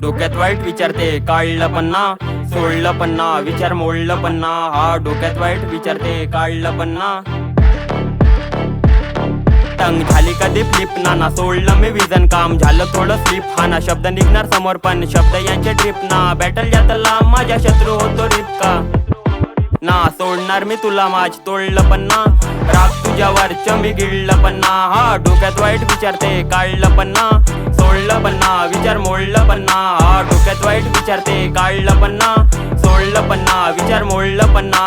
डोक्यात वाईट विचारते, काढलं पण ना, सोडलं पण ना, विचार मोडलं पण ना. हा डोक्यात वाईट विचारते, काढलं पण ना. टंग झाली कधी फ्लिप ना सोडलं मी विजन, काम झालं थोडं स्लिप. हा ना शब्द निघणार समोर पण शब्द यांचे ट्रिप ना. बॅटल जात लांब माझ्या शत्रू होतो रिपका ना. सोडणार मी तुला माझ तोडलं पण ना. राग तुझ्यावरच मी गिळलं पण ना. हा डोक्यात वाईट विचारते, काढलं पण ना, सोडलं पण ना, विचार मोडलं पण ना. हा डोक्यात वाईट विचारते, काढलं पण ना, सोडलं पण ना, विचार मोडलं पण ना.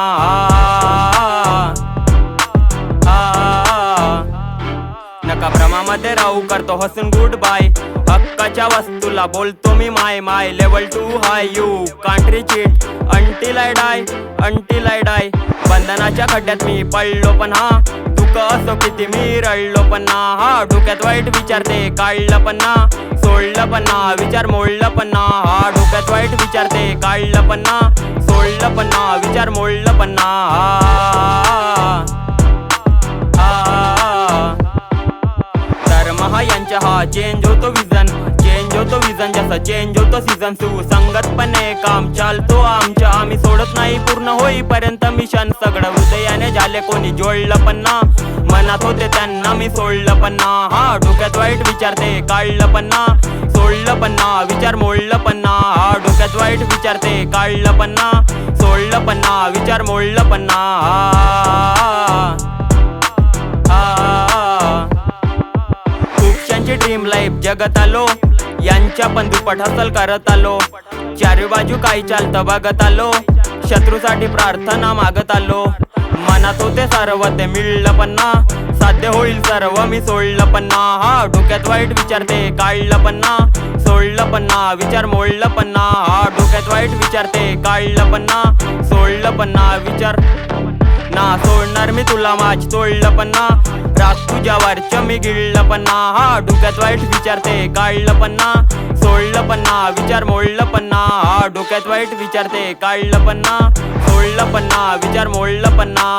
नका भ्रमामध्ये राहू, करतो हसून गुड बाय. हक्काच्या वस्तूला बोलतो मी my my. Level 2 hi, you can't reach it until I die, until I die. बंधनाच्या खड्ड्यात मी पडलो पण हा, दुःख असो किती मी रडलो पण ना. हा डोक्यात वाईट विचारते, काढलं पण ना, सोडलं पण ना, विचार मोडलं पण ना. हा डोक्यात वाईट विचारते, काढलं पण ना, सोडलं पण ना, विचार मोडलं पण ना. यांच्या हा चेंज होतो विजन, चेंज होतो विजन, जसं चेंज होतो सीझन. सुसंगतपणे काम चालतो आमच्या, आम्ही सोडत नाही पूर्ण होईपर्यंत मिशन. सगळं हृदयाने झाले कोणी जोडलं पण ना, मनात होते त्यांना मी सोडलं पण ना. हा डोक्यात वाईट विचारते, काढलं पण ना, सोडलं पण ना, विचार मोडलं पण ना. हा डोक्यात वाईट विचारते, काढलं पण ना, सोडलं पण ना, विचार मोडलं पण ना. ड्रीम लाईफ जगत आलो, यांच्या पण दुप्पट हसल करत आलो. चारी बाजू काही चालतं बघत आलो, शत्रूसाठी प्रार्थना मागत आलो. मनात होते सर्व ते मिळलं पण ना, साध्य होईल सर्व मी सोडलं पण ना. हा डोक्यात वाईट विचारते, काढलं पण ना, सोडलं पण ना, विचार मोडलं पण ना. हा डोक्यात वाईट विचारते, काढलं पण ना, सोडलं पण ना, विचार ना. सोडणार मी तुला माझ तोडलं पण ना, राग तुझ्यावरच मी गिळलं पण ना. हा डोक्यात वाईट विचारते, काढलं पण ना, सोडलं पण ना, विचार मोडलं पण ना. हा डोक्यात वाईट विचारते, काढलं पण ना, सोडलं पण ना, विचार मोडलं पण ना.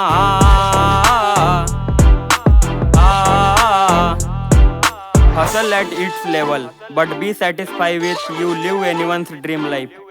Hustle at its level, but be satisfied with you live anyone's dream life.